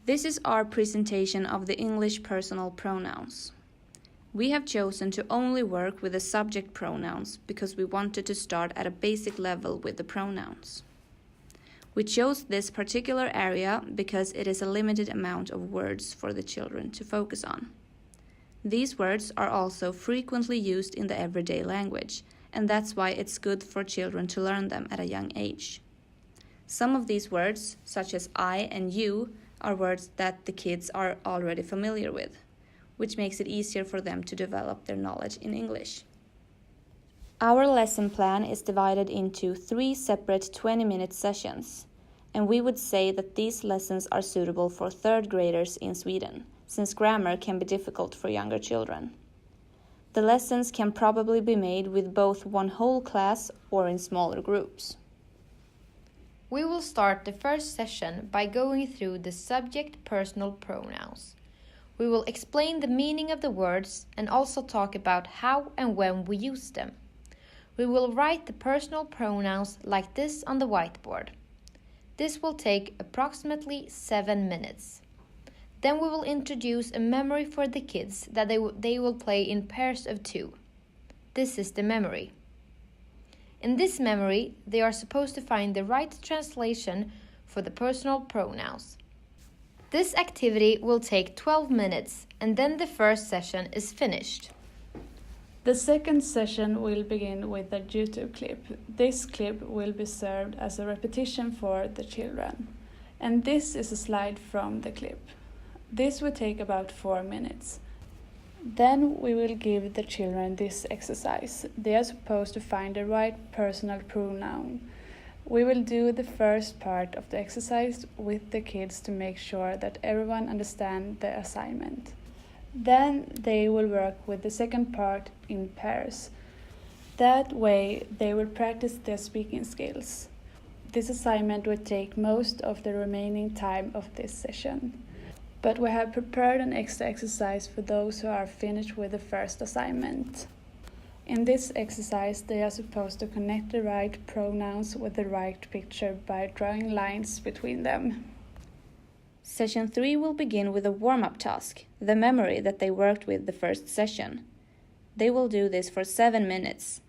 This is our presentation of the English personal pronouns. We have chosen to only work with the subject pronouns because we wanted to start at a basic level with the pronouns. We chose this particular area because it is a limited amount of words for the children to focus on. These words are also frequently used in the everyday language, and that's why it's good for children to learn them at a young age. Some of these words, such as I and you, are words that the kids are already familiar with, which makes it easier for them to develop their knowledge in English. Our lesson plan is divided into 3 separate 20-minute sessions, and we would say that these lessons are suitable for 3rd graders in Sweden, since grammar can be difficult for younger children. The lessons can probably be made with both one whole class or in smaller groups. We will start the first session by going through the subject personal pronouns. We will explain the meaning of the words and also talk about how and when we use them. We will write the personal pronouns like this on the whiteboard. This will take approximately 7 minutes. Then we will introduce a memory for the kids that they will play in pairs of 2. This is the memory. In this memory, they are supposed to find the right translation for the personal pronouns. This activity will take 12 minutes, and then the first session is finished. The second session will begin with a YouTube clip. This clip will be served as a repetition for the children. And this is a slide from the clip. This will take about 4 minutes. Then we will give the children this exercise. They are supposed to find the right personal pronoun. We will do the first part of the exercise with the kids to make sure that everyone understands the assignment. Then they will work with the second part in pairs. That way they will practice their speaking skills. This assignment will take most of the remaining time of this session. But we have prepared an extra exercise for those who are finished with the first assignment. In this exercise, they are supposed to connect the right pronouns with the right picture by drawing lines between them. Session 3 will begin with a warm-up task, the memory that they worked with the first session. They will do this for 7 minutes.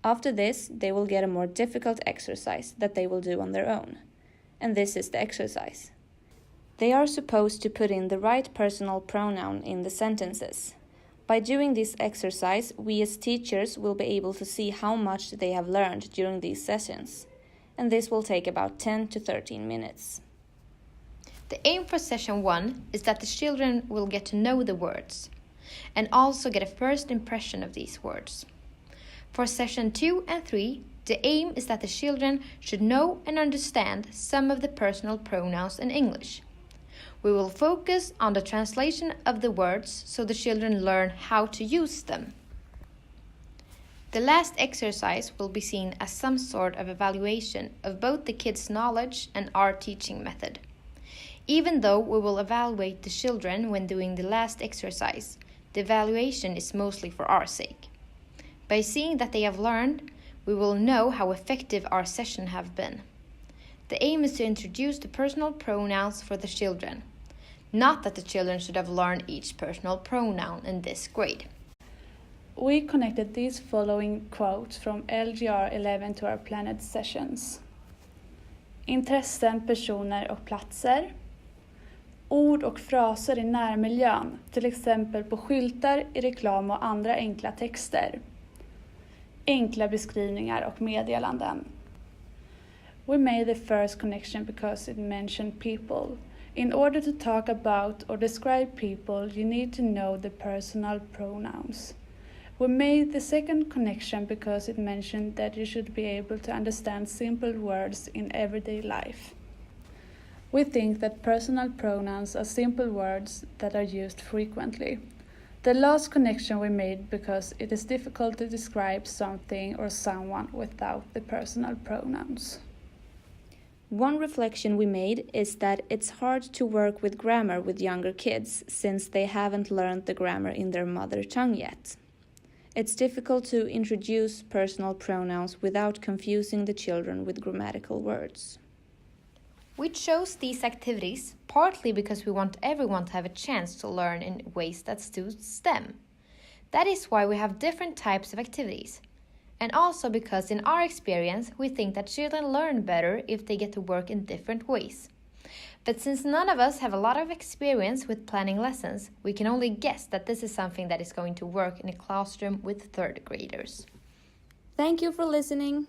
After this, they will get a more difficult exercise that they will do on their own. And this is the exercise. They are supposed to put in the right personal pronoun in the sentences. By doing this exercise, we as teachers will be able to see how much they have learned during these sessions. And this will take about 10 to 13 minutes. The aim for session 1 is that the children will get to know the words and also get a first impression of these words. For session 2 and 3, the aim is that the children should know and understand some of the personal pronouns in English. We will focus on the translation of the words so the children learn how to use them. The last exercise will be seen as some sort of evaluation of both the kids' knowledge and our teaching method. Even though we will evaluate the children when doing the last exercise, the evaluation is mostly for our sake. By seeing that they have learned, we will know how effective our session have been. The aim is to introduce the personal pronouns for the children. Not that the children should have learned each personal pronoun in this grade. We connected these following quotes from LGR 11 to our planet sessions. Intressen, personer och platser. Ord och fraser i närmiljön, till exempel på skyltar, i reklam och andra enkla texter. Enkla beskrivningar och meddelanden. We made the first connection because it mentioned people. In order to talk about or describe people, you need to know the personal pronouns. We made the second connection because it mentioned that you should be able to understand simple words in everyday life. We think that personal pronouns are simple words that are used frequently. The last connection we made because it is difficult to describe something or someone without the personal pronouns. One reflection we made is that it's hard to work with grammar with younger kids since they haven't learned the grammar in their mother tongue yet. It's difficult to introduce personal pronouns without confusing the children with grammatical words. We chose these activities partly because we want everyone to have a chance to learn in ways that suits them. That is why we have different types of activities. And also because in our experience, we think that children learn better if they get to work in different ways. But since none of us have a lot of experience with planning lessons, we can only guess that this is something that is going to work in a classroom with third graders. Thank you for listening.